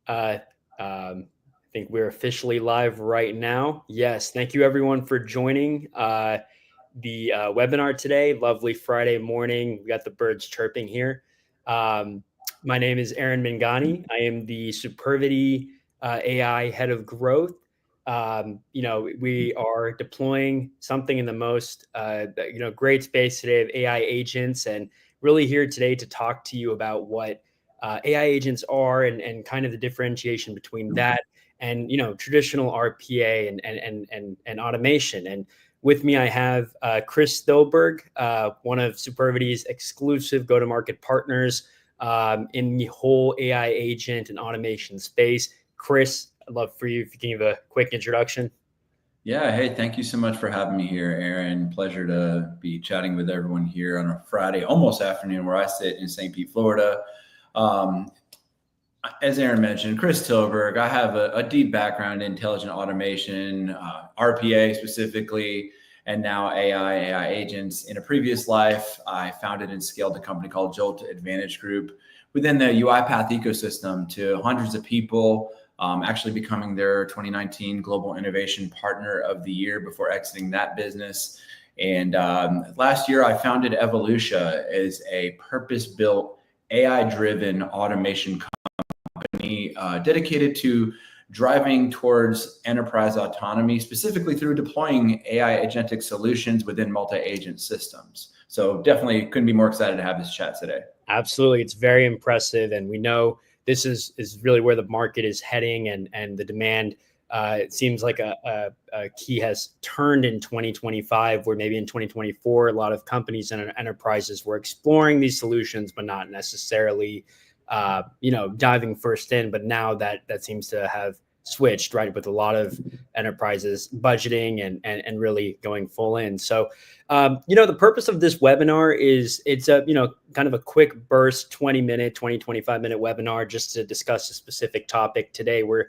Uh, I think we're officially live right now. Yes, thank you everyone for joining the webinar today. Lovely Friday morning. We got the birds chirping here. Um, my name is Aaron Mingani. I am the Supervity AI head of growth. We are deploying something in the most great space today of AI agents, and really here today to talk to you about what AI agents are and kind of the differentiation between that and traditional RPA and automation. And with me, I have Chris Stolberg, one of Supervity's exclusive go-to-market partners in the whole AI agent and automation space. Chris, I'd love for you if you can give a quick introduction. Yeah, hey, thank you so much for having me here, Aaron. Pleasure to be chatting with everyone here on a Friday, almost afternoon, where I sit in St. Pete, Florida. Um, as Aaron mentioned, Chris Tilburg, I have a deep background in intelligent automation, RPA specifically, and now AI agents. In a previous life, I founded and scaled a company called Jolt Advantage Group within the UiPath ecosystem to hundreds of people, actually becoming their 2019 Global Innovation Partner of the Year before exiting that business. And last year, I founded Evolutia as a purpose-built AI-driven automation company dedicated to driving towards enterprise autonomy, specifically through deploying AI agentic solutions within multi-agent systems. So definitely couldn't be more excited to have this chat today. Absolutely, it's very impressive, and we know this is really where the market is heading, and the demand. It seems like a key has turned in 2025, where maybe in 2024, a lot of companies and enterprises were exploring these solutions, but not necessarily, diving first in. But now that seems to have switched, right, with a lot of enterprises budgeting and really going full in. So the purpose of this webinar is it's a, kind of a quick burst, 25-minute webinar just to discuss a specific topic. Today, we're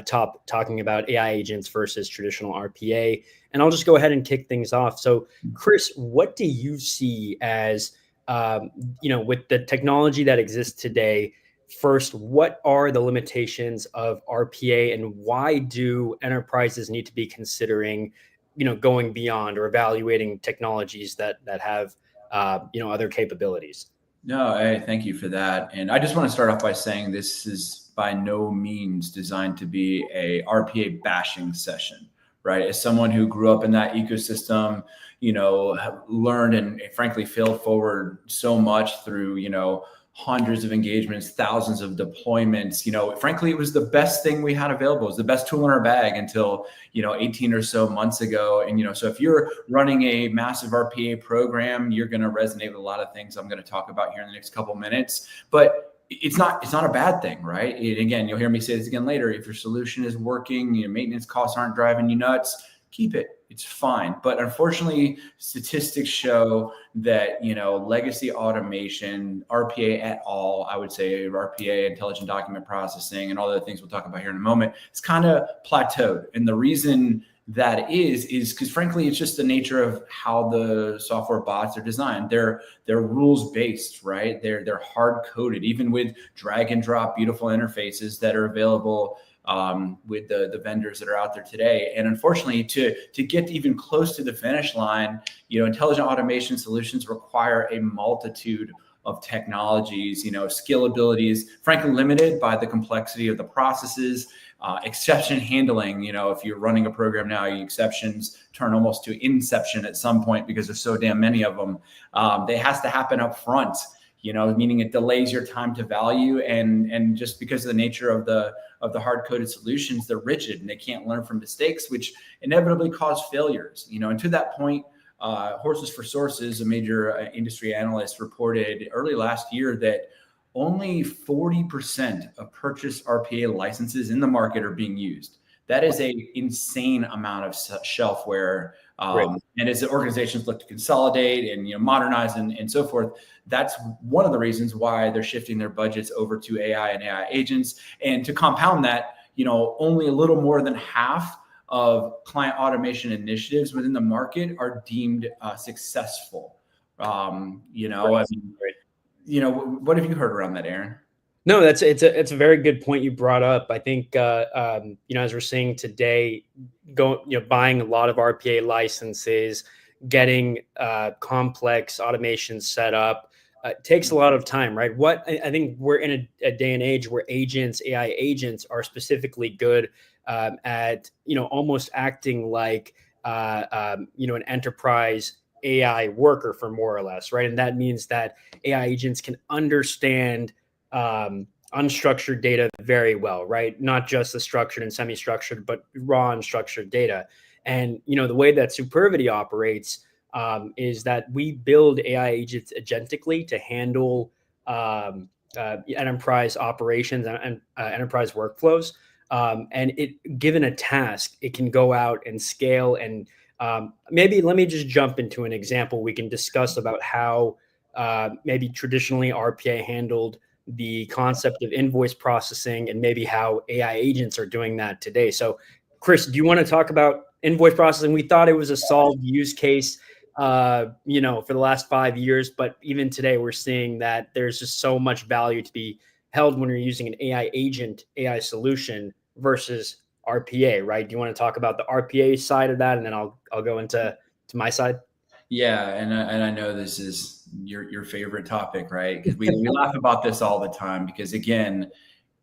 talking about AI agents versus traditional RPA. And I'll just go ahead and kick things off. So, Chris, what do you see as, with the technology that exists today? First, what are the limitations of RPA, and why do enterprises need to be considering, going beyond or evaluating technologies that have, other capabilities? No, hey, thank you for that. And I just want to start off by saying this is by no means designed to be a RPA bashing session, right? As someone who grew up in that ecosystem, learned and frankly failed forward so much through, hundreds of engagements, thousands of deployments. Frankly, it was the best thing we had available. It was the best tool in our bag until, 18 or so months ago. And, so if you're running a massive RPA program, you're going to resonate with a lot of things I'm going to talk about here in the next couple of minutes. But it's not a bad thing, right? Again, you'll hear me say this again later. If your solution is working, maintenance costs aren't driving you nuts, keep it. It's fine. But unfortunately, statistics show that, legacy automation, RPA at all, I would say RPA, intelligent document processing, and all the other things we'll talk about here in a moment, it's kind of plateaued. And the reason that is because frankly, it's just the nature of how the software bots are designed. They're rules based, right? They're hard coded, even with drag and drop beautiful interfaces that are available with the vendors that are out there today. And unfortunately, to get even close to the finish line, intelligent automation solutions require a multitude of technologies. Scalability is frankly limited by the complexity of the processes. Exception handling, if you're running a program now, exceptions turn almost to inception at some point because there's so damn many of them. They has to happen up front, meaning it delays your time to value. And just because of the nature of the hard-coded solutions, they're rigid and they can't learn from mistakes, which inevitably cause failures. And to that point, Horses for Sources, a major industry analyst, reported early last year that only 40% of purchased RPA licenses in the market are being used. That is an insane amount of shelfware. And as the organizations look to consolidate and modernize and so forth, that's one of the reasons why they're shifting their budgets over to AI and AI agents. And to compound that, only a little more than half of client automation initiatives within the market are deemed successful. What have you heard around that, Aaron? No, it's a very good point you brought up. I think as we're seeing today, buying a lot of RPA licenses, getting complex automation set up takes a lot of time, right? I think we're in a day and age where AI agents, are specifically good at almost acting like an enterprise AI worker for more or less, right? And that means that AI agents can understand unstructured data very well, right? Not just the structured and semi-structured, but raw and structured data. And the way that Supervity operates is that we build AI agents agentically to handle enterprise operations and enterprise workflows. And given a task, it can go out and scale. And maybe let me just jump into an example. We can discuss about how maybe traditionally RPA handled the concept of invoice processing and maybe how AI agents are doing that today. So, Chris, do you want to talk about invoice processing? We thought it was a solved use case, for the last 5 years, but even today we're seeing that there's just so much value to be held when you're using an AI agent, AI solution versus RPA, right? Do you want to talk about the RPA side of that, and then I'll go into my side? Yeah, and I know this is your favorite topic, right? Because we laugh about this all the time because, again,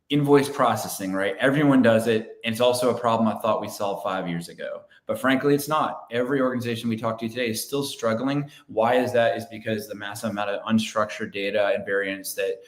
invoice processing, right? Everyone does it. And it's also a problem I thought we solved 5 years ago. But frankly, it's not. Every organization we talk to today is still struggling. Why is that? Is because the massive amount of unstructured data and variance that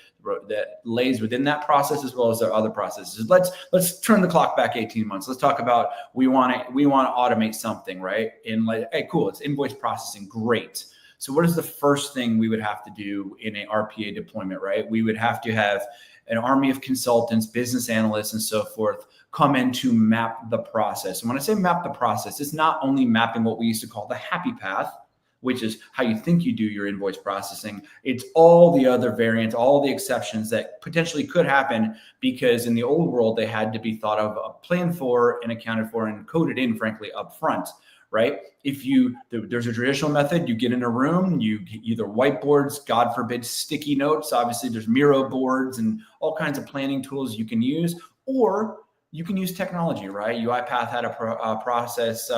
lays within that process, as well as their other processes. Let's turn the clock back 18 months. Let's talk about we want to automate something, right? And like, hey, cool, it's invoice processing. Great. So what is the first thing we would have to do in an RPA deployment, right? We would have to have an army of consultants, business analysts, and so forth come in to map the process. And when I say map the process, it's not only mapping what we used to call the happy path, which is how you think you do your invoice processing. It's all the other variants, all the exceptions that potentially could happen because in the old world, they had to be thought of, planned for, and accounted for, and coded in, frankly, up front. Right? There's a traditional method, you get in a room, you either whiteboards, God forbid, sticky notes. Obviously, there's Miro boards and all kinds of planning tools you can use, or you can use technology, right? UiPath had a process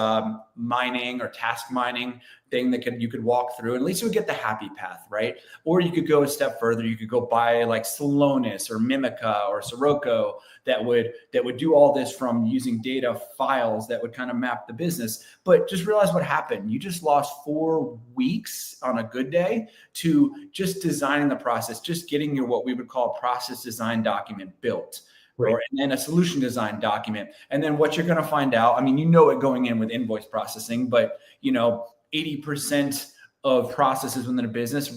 mining or task mining thing that you could walk through. At least you would get the happy path, right? Or you could go a step further. You could go buy like Celonis or Mimica or Sirocco that would do all this from using data files that would kind of map the business. But just realize what happened. You just lost 4 weeks on a good day to just designing the process, just getting your what we would call a process design document built. Right. And then a solution design document. And then what you're going to find out, I mean, it going in with invoice processing, but 80% of processes within a business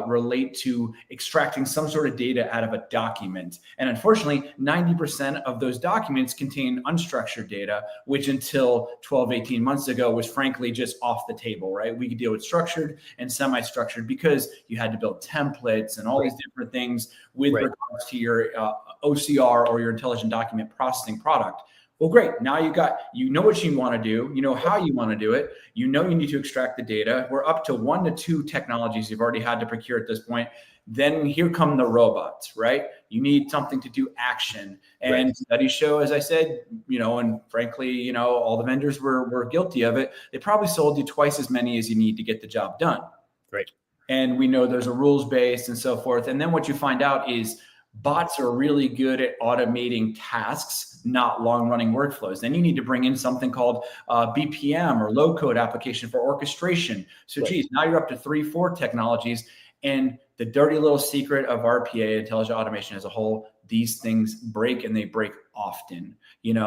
relate to extracting some sort of data out of a document. And unfortunately, 90% of those documents contain unstructured data, which until 12, 18 months ago was frankly just off the table, right? We could deal with structured and semi-structured because you had to build templates and all these different things with regards to your OCR or your intelligent document processing product. Well, great. Now you know what you want to do. You know how you want to do it. You know you need to extract the data. We're up to 1 to 2 technologies you've already had to procure at this point. Then here come the robots, right? You need something to do action. And studies show, as I said, and frankly, all the vendors were guilty of it. They probably sold you twice as many as you need to get the job done. Right. And we know there's a rules base and so forth. And then what you find out is bots are really good at automating tasks, not long-running workflows. Then you need to bring in something called BPM or low-code application for orchestration. So, geez, now you're up to 3, 4 technologies. And the dirty little secret of RPA, intelligent automation as a whole, these things break, and they break often.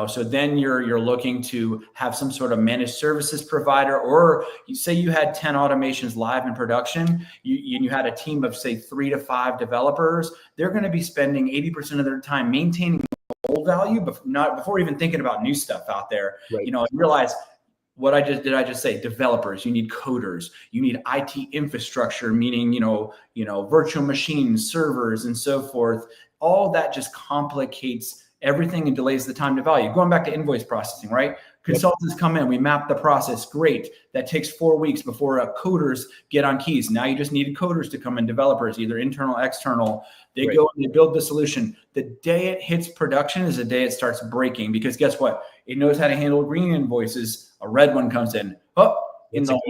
So then you're looking to have some sort of managed services provider, or you say you had 10 automations live in production, you had a team of say 3 to 5 developers. They're going to be spending 80% of their time maintaining old value, but not before even thinking about new stuff out there. And realize what I just say, developers, you need coders, you need IT infrastructure, meaning, virtual machines, servers, and so forth. All that just complicates everything delays the time to value. Going back to invoice processing, right? Consultants come in, we map the process. Great. That takes 4 weeks before coders get on keys. Now you just need coders to come in, developers, either internal, external. They go and they build the solution. The day it hits production is the day it starts breaking, because guess what? It knows how to handle green invoices. A red one comes in. Oh, in the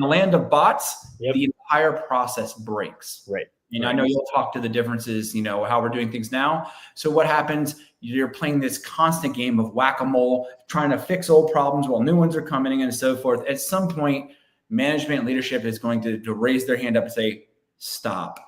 land of bots, the entire process breaks. Right. And I know you'll talk to the differences, how we're doing things now. So what happens? You're playing this constant game of whack-a-mole, trying to fix old problems while new ones are coming in and so forth. At some point, management and leadership is going to raise their hand up and say, stop.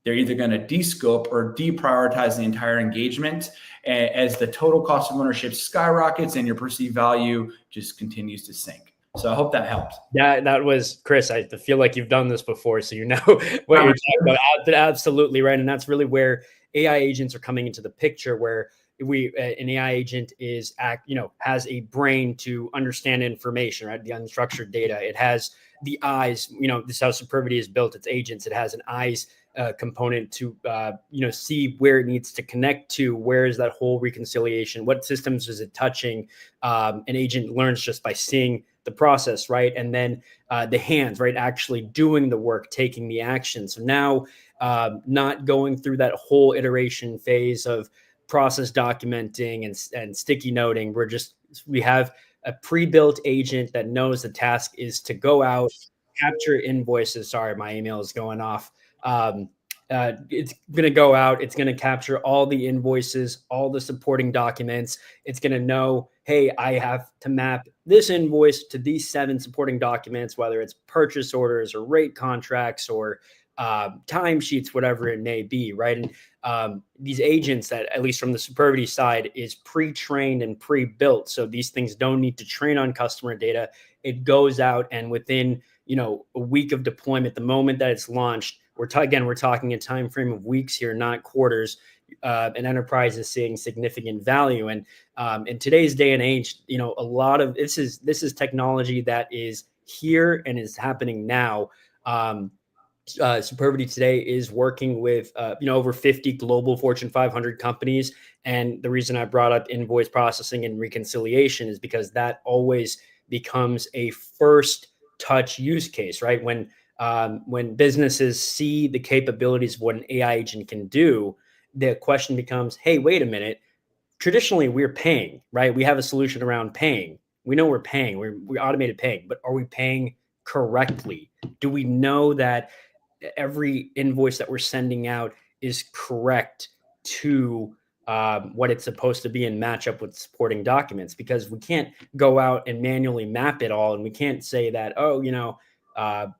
They're either going to de-scope or deprioritize the entire engagement as the total cost of ownership skyrockets and your perceived value just continues to sink. So I hope that helped. That was Chris. I feel like you've done this before, so you know what you're talking about. Absolutely right, and that's really where AI agents are coming into the picture. Where an AI agent has a brain to understand information, right? The unstructured data. It has the eyes. This is how Superbity is built. Its agents. It has an eyes component to see where it needs to connect to. Where is that whole reconciliation? What systems is it touching? An agent learns just by seeing the process, right? And then the hands, right? Actually doing the work, taking the action. So now not going through that whole iteration phase of process documenting and sticky noting. We have a pre-built agent that knows the task is to go out, capture invoices. Sorry, my email is going off. It's going to go out. It's going to capture all the invoices, all the supporting documents. It's going to know, hey, I have to map this invoice to these 7 supporting documents, whether it's purchase orders or rate contracts or timesheets, whatever it may be, right? And these agents that, at least from the Superbity side, is pre-trained and pre-built. So these things don't need to train on customer data. It goes out, and within a week of deployment, the moment that it's launched, we're talking a time frame of weeks here, not quarters. An enterprise is seeing significant value, and in today's day and age, a lot of this is technology that is here and is happening now. Superbity today is working with over 50 global Fortune 500 companies, and the reason I brought up invoice processing and reconciliation is because that always becomes a first touch use case, right? When businesses see the capabilities of what an AI agent can do, the question becomes, hey, wait a minute. Traditionally, we're paying, right? We have a solution around paying. We know we're paying. We automated paying, but are we paying correctly? Do we know that every invoice that we're sending out is correct to what it's supposed to be and match up with supporting documents? Because we can't go out and manually map it all, and we can't say that,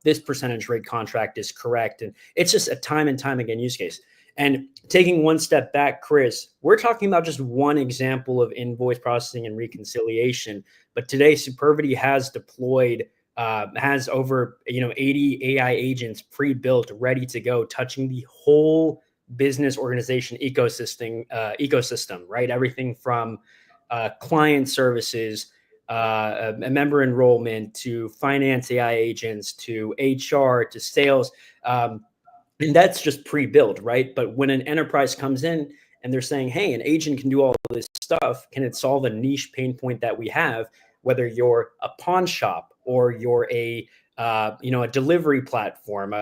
this percentage rate contract is correct. And it's just a time and time again use case. And taking one step back, Chris, we're talking about just one example of invoice processing and reconciliation. But today, Superbity has deployed, has over 80 AI agents pre-built, ready to go, touching the whole business organization ecosystem, right? Everything from client services, a member enrollment, to finance AI agents, to HR, to sales. And that's just pre-built, right? But when an enterprise comes in and they're saying, hey, an agent can do all this stuff, can it solve a niche pain point that we have? Whether you're a pawn shop or you're a delivery platform,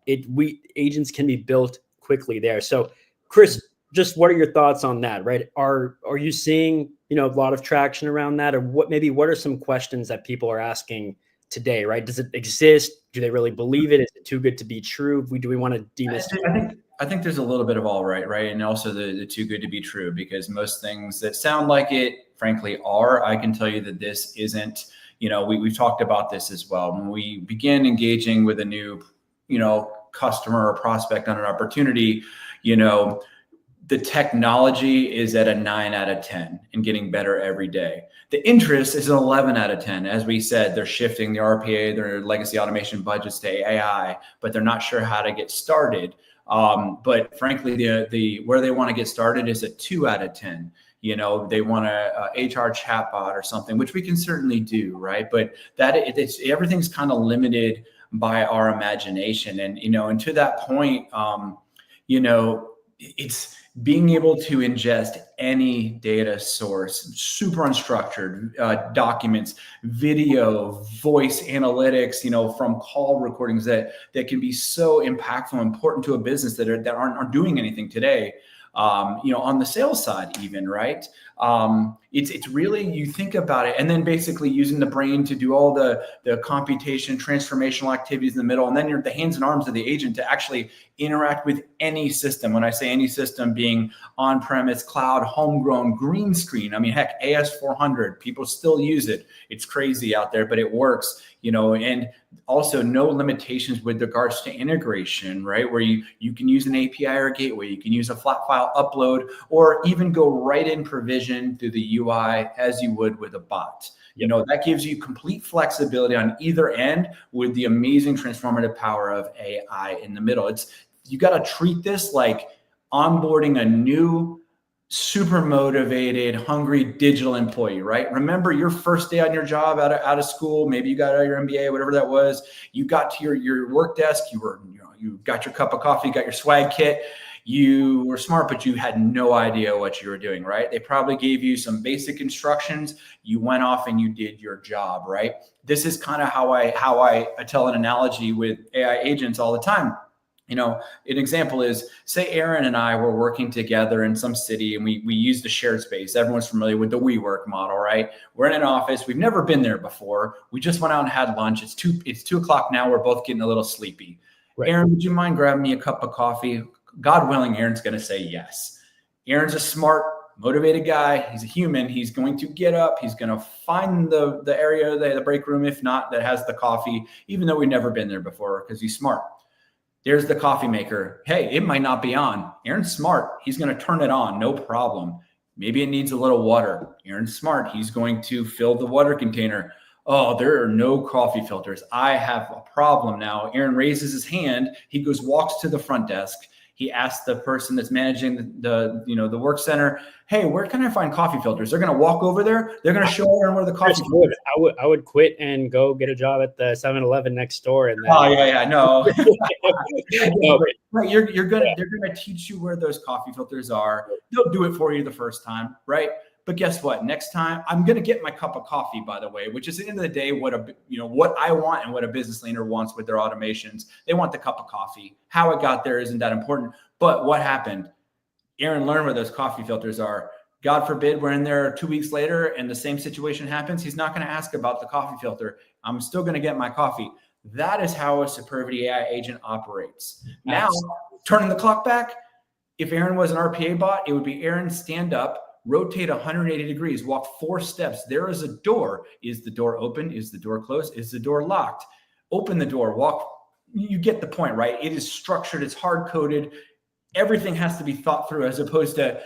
agents can be built quickly there. So, Chris, just what are your thoughts on that? Right? Are you seeing a lot of traction around that, or what are some questions that people are asking today? Right? Does it exist? Do they really believe it? Is it too good to be true? Do we want to demystify? I think there's a little bit of all right, and also the too good to be true, because most things that sound like it, frankly, are. I can tell you that this isn't. We've talked about this as well. When we begin engaging with a new, customer or prospect on an opportunity, the technology is at a 9 out of 10 and getting better every day. The interest is an 11 out of 10. As we said, they're shifting the RPA, their legacy automation budgets to AI, but they're not sure how to get started. But frankly, the where they want to get started is a 2 out of 10. They want a HR chatbot or something, which we can certainly do, right? But everything's kind of limited by our imagination. And to that point, being able to ingest any data source, super unstructured documents, video, voice analytics, from call recordings that can be so impactful and important to a business that aren't doing anything today. On the sales side, even, right? It's really, you think about it, and then basically using the brain to do all the computation, transformational activities in the middle, and then you're the hands and arms of the agent to actually interact with any system. When I say any system, being on-premise, cloud, homegrown, green screen. I mean, heck, AS400, people still use it. It's crazy out there, but it works, and also no limitations with regards to integration, right? Where you can use an API or a gateway, you can use a flat file upload, or even go right in provision through the UI as you would with a bot. That gives you complete flexibility on either end with the amazing transformative power of AI in the middle. You got to treat this like onboarding a new, super motivated, hungry digital employee, right? Remember your first day on your job out of school, maybe you got out of your MBA, whatever that was. You got to your work desk, you got your cup of coffee, got your swag kit. You were smart, but you had no idea what you were doing, right? They probably gave you some basic instructions. You went off and you did your job, right? This is kind of how I tell an analogy with AI agents all the time. An example is, say Aaron and I were working together in some city and we used a shared space. Everyone's familiar with the WeWork model, right? We're in an office. We've never been there before. We just went out and had lunch. It's 2:00 now. We're both getting a little sleepy. Right. Aaron, would you mind grabbing me a cup of coffee? God willing, Aaron's going to say yes. Aaron's a smart, motivated guy. He's a human. He's going to get up. He's going to find the area, the break room, if not, that has the coffee, even though we've never been there before, because he's smart. There's the coffee maker. Hey, it might not be on. Aaron's smart. He's going to turn it on. No problem. Maybe it needs a little water. Aaron's smart. He's going to fill the water container. Oh, there are no coffee filters. I have a problem now. Aaron raises his hand. He walks to the front desk. He asks the person that's managing the work center, hey, where can I find coffee filters? They're going to walk over there. They're going to show Aaron where the coffee filters. I would quit and go get a job at the 7-Eleven next door. And then, no. Right, they're going to teach you where those coffee filters are. They'll do it for you the first time, right? But guess what? Next time, I'm going to get my cup of coffee, by the way, which is at the end of the day, what I want and what a business leader wants with their automations. They want the cup of coffee. How it got there isn't that important. But what happened? Aaron learned where those coffee filters are. God forbid we're in there 2 weeks later and the same situation happens. He's not going to ask about the coffee filter. I'm still going to get my coffee. That is how a Superbity AI agent operates. Now, turning the clock back, if Aaron was an RPA bot, it would be Aaron stand up, rotate 180 degrees, walk 4 steps. There is a door. Is the door open? Is the door closed? Is the door locked? Open the door, walk. You get the point, right? It is structured. It's hard-coded. Everything has to be thought through, as opposed to,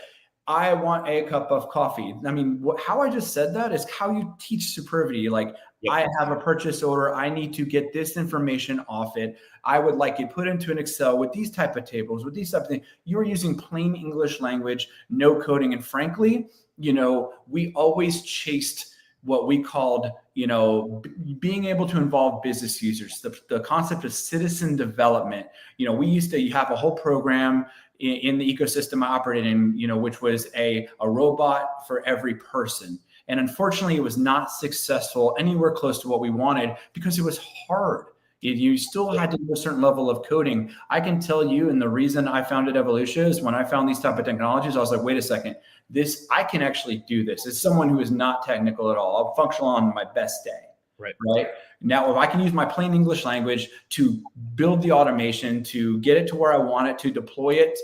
I want a cup of coffee. I mean, how I just said that is how you teach Superbity. Like, yep. I have a purchase order. I need to get this information off it. I would like it put into an Excel with these type of tables, with these type of things. You're using plain English language, no coding. And frankly, we always chased what we called, being able to involve business users, the concept of citizen development. We used to have a whole program in the ecosystem I operated in, which was a robot for every person. And unfortunately, it was not successful anywhere close to what we wanted because it was hard. You still had to do a certain level of coding. I can tell you, and the reason I founded Evolution is when I found these type of technologies, I was like, wait a second, I can actually do this. As someone who is not technical at all, I'll function on my best day. Right. Now, if I can use my plain English language to build the automation, to get it to where I want it, to deploy it,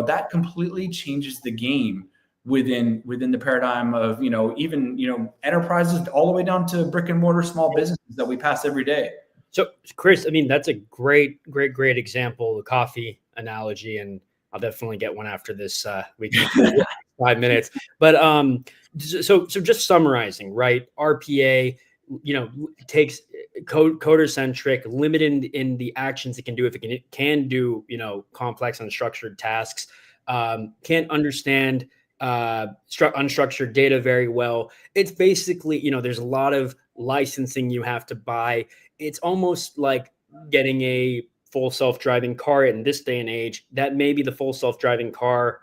that completely changes the game within the paradigm of, even, enterprises all the way down to brick and mortar small businesses that we pass every day. So, Chris, I mean, that's a great example, the coffee analogy, and I'll definitely get one after this week. 5 minutes. But so just summarizing, right? RPA, takes coder centric, limited in the actions it can do. If it can do, complex unstructured tasks, can't understand unstructured data very well. It's basically, there's a lot of licensing you have to buy. It's almost like getting a full self-driving car in this day and age. That maybe the full self-driving car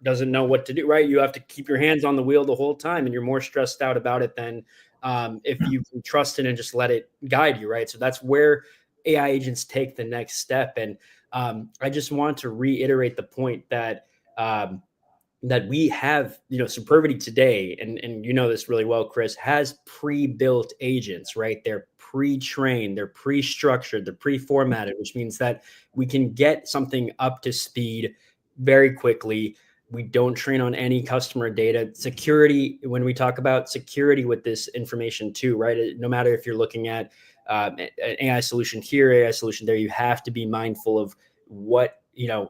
doesn't know what to do, right? You have to keep your hands on the wheel the whole time, and you're more stressed out about it than if you can trust it and just let it guide you, right? So that's where AI agents take the next step. And I just want to reiterate the point that that we have, Superbity today, and you know this really well, Chris, has pre-built agents, right? They're pre-trained, they're pre-structured, they're pre-formatted, which means that we can get something up to speed very quickly. We don't train on any customer data. Security, when we talk about security with this information too, right? No matter if you're looking at an AI solution here, AI solution there, you have to be mindful of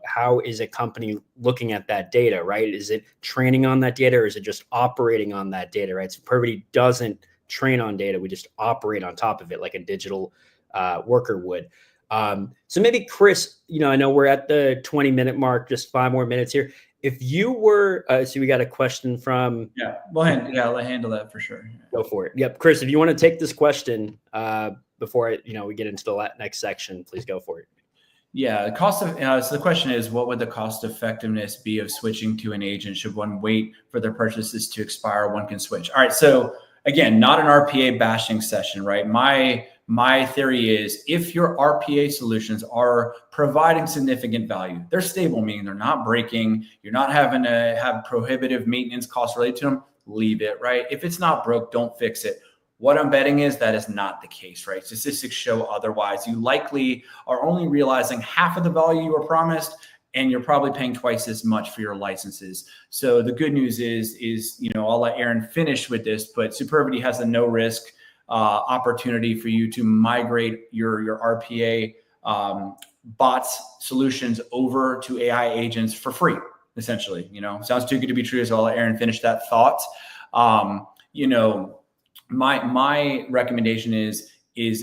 how is a company looking at that data, right? Is it training on that data, or is it just operating on that data, right? So Superbity doesn't train on data. We just operate on top of it like a digital worker would. So maybe Chris, I know we're at the 20-minute mark, just 5 more minutes here. If you were, so we got a question from. I'll handle that for sure. Go for it. Yep. Chris, if you want to take this question before we get into the next section, please go for it. Yeah, the cost of so the question is, what would the cost effectiveness be of switching to an agent? Should one wait for their purchases to expire? One can switch. All right. So again, not an RPA bashing session, right? My theory is, if your RPA solutions are providing significant value, they're stable, meaning they're not breaking, you're not having to have prohibitive maintenance costs related to them, leave it, right? If it's not broke, don't fix it. What I'm betting is that is not the case, right? Statistics show otherwise. You likely are only realizing half of the value you were promised, and you're probably paying twice as much for your licenses. So the good news is I'll let Aaron finish with this, but Superbity has a no risk opportunity for you to migrate your RPA bots solutions over to AI agents for free, essentially. Sounds too good to be true, so I'll let Aaron finish that thought. My recommendation is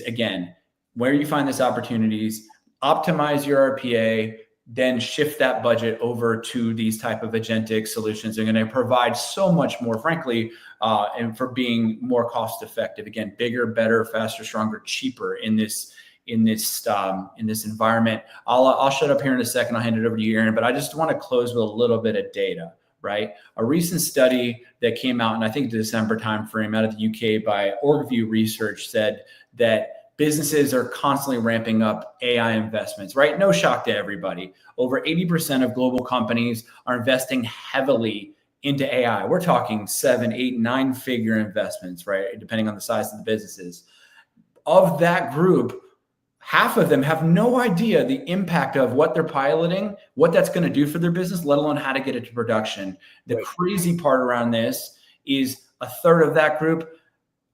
again, where you find these opportunities, optimize your RPA, then shift that budget over to these type of agentic solutions. They're going to provide so much more, frankly, and for being more cost effective. Again, bigger, better, faster, stronger, cheaper in this environment. I'll shut up here in a second. I'll hand it over to you, Aaron. But I just want to close with a little bit of data. Right, a recent study that came out, and I think the December timeframe, out of the UK by Orgview Research, said that businesses are constantly ramping up AI investments. Right, no shock to everybody. Over 80% of global companies are investing heavily into AI. We're talking 7, 8, 9-figure investments, right, depending on the size of the businesses. Of that group, half of them have no idea the impact of what they're piloting, what that's going to do for their business, let alone how to get it to production. The crazy part around this is a third of that group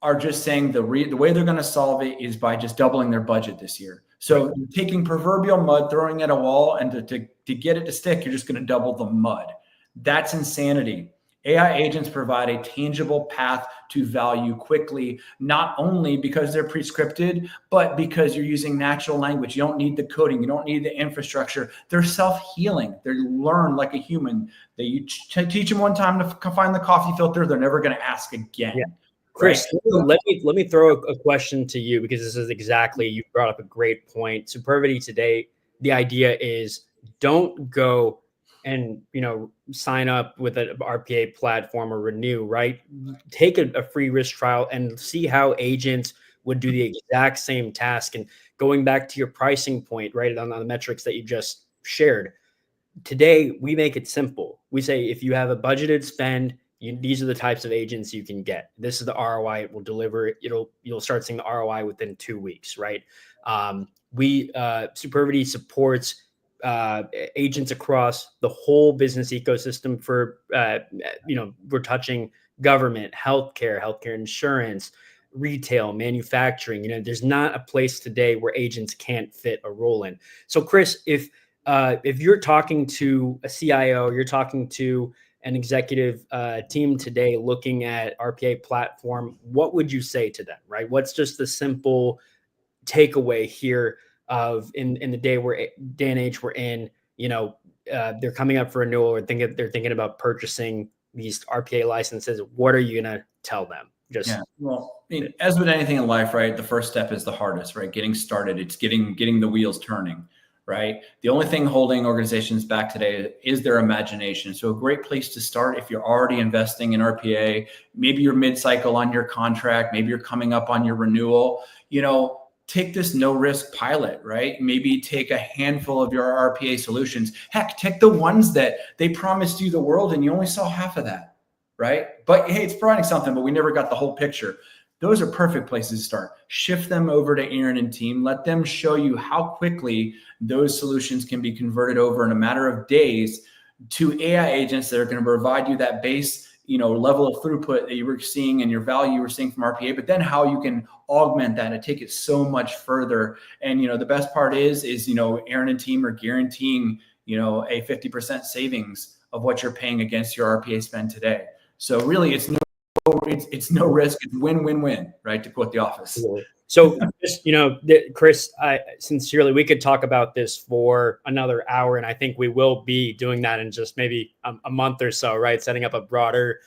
are just saying the way they're going to solve it is by just doubling their budget this year. So taking proverbial mud, throwing it at a wall, and to get it to stick, you're just going to double the mud. That's insanity. AI agents provide a tangible path to value quickly, not only because they're pre-scripted, but because you're using natural language. You don't need the coding. You don't need the infrastructure. They're self-healing. They learn like a human. You teach them one time to find the coffee filter, they're never going to ask again. Yeah. Chris, right? let me throw a question to you, because this is exactly, you brought up a great point. Superbity today, the idea is, don't go and sign up with an RPA platform or renew, right? Take a free risk trial and see how agents would do the exact same task. And going back to your pricing point, right, on the metrics that you just shared, today we make it simple. We say, if you have a budgeted spend, these are the types of agents you can get. This is the ROI it will deliver. You'll start seeing the ROI within 2 weeks, right? Superbity supports agents across the whole business ecosystem for, we're touching government, healthcare insurance, retail, manufacturing. There's not a place today where agents can't fit a role in. So Chris, if you're talking to a CIO, you're talking to an executive team today looking at RPA platform, what would you say to them, right? What's just the simple takeaway here of in the day and age we're in, they're coming up for renewal, or they're thinking about purchasing these RPA licenses. What are you going to tell them? Well, as with anything in life, right, the first step is the hardest, right? Getting started. It's getting the wheels turning, right? The only thing holding organizations back today is their imagination. So a great place to start if you're already investing in RPA, maybe you're mid-cycle on your contract, maybe you're coming up on your renewal, take this no risk pilot, right? Maybe take a handful of your RPA solutions. Heck, take the ones that they promised you the world and you only saw half of that, right? But hey, it's providing something, but we never got the whole picture. Those are perfect places to start. Shift them over to Aaron and team. Let them show you how quickly those solutions can be converted over in a matter of days to AI agents that are going to provide you that base level of throughput that you were seeing and your value you were seeing from RPA, but then how you can augment that and take it so much further. And, the best part is Aaron and team are guaranteeing, a 50% savings of what you're paying against your RPA spend today. So really it's no risk. It's win-win-win, right? To quote The Office. So just, Chris, sincerely, we could talk about this for another hour, and I think we will be doing that in just maybe a month or so, right? Setting up a broader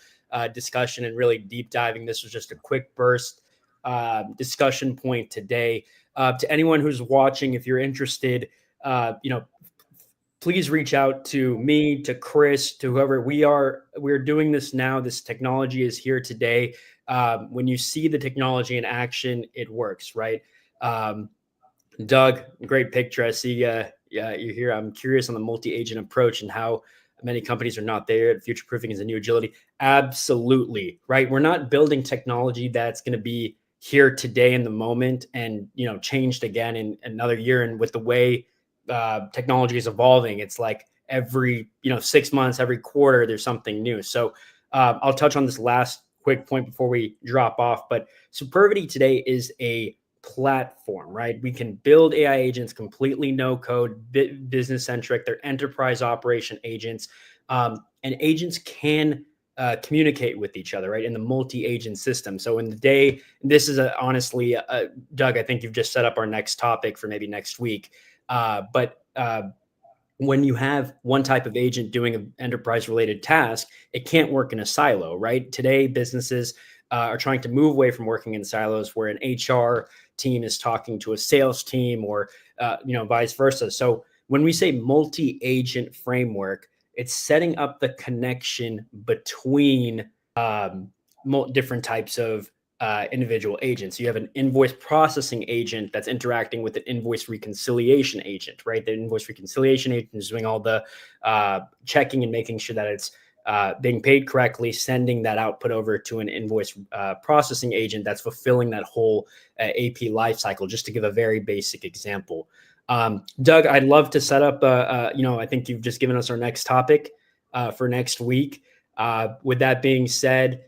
discussion and really deep diving. This was just a quick burst discussion point today. To anyone who's watching, if you're interested, please reach out to me, to Chris, to whoever. We're doing this now. This technology is here today. When you see the technology in action, it works, right? Doug, great picture. I see you're here. I'm curious on the multi-agent approach and how many companies are not there. Future-proofing is a new agility. Absolutely, right? We're not building technology that's going to be here today in the moment and, changed again in another year. And with the way technology is evolving, it's like every 6 months, every quarter, there's something new. So I'll touch on this last quick point before we drop off. But Superbity today is a platform, right? We can build AI agents completely no code, business centric. They're enterprise operation agents, and agents can communicate with each other, right? In the multi-agent system. So in the day, this is honestly, Doug, I think you've just set up our next topic for maybe next week. But when you have one type of agent doing an enterprise related task, it can't work in a silo, right? Today, businesses are trying to move away from working in silos where an HR team is talking to a sales team or, vice versa. So when we say multi-agent framework, it's setting up the connection between different types of individual agents. You have an invoice processing agent that's interacting with an invoice reconciliation agent, right? The invoice reconciliation agent is doing all the checking and making sure that it's being paid correctly, sending that output over to an invoice processing agent that's fulfilling that whole AP lifecycle, just to give a very basic example. Doug, I'd love to set up, I think you've just given us our next topic for next week. With that being said,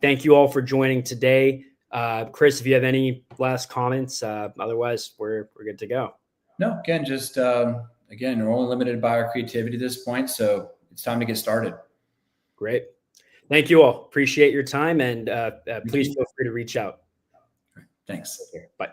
thank you all for joining today. Chris, if you have any last comments, otherwise we're good to go. No, again, just we're only limited by our creativity at this point, so it's time to get started. Great. Thank you all. Appreciate your time, and please feel free to reach out. Thanks. Okay, bye.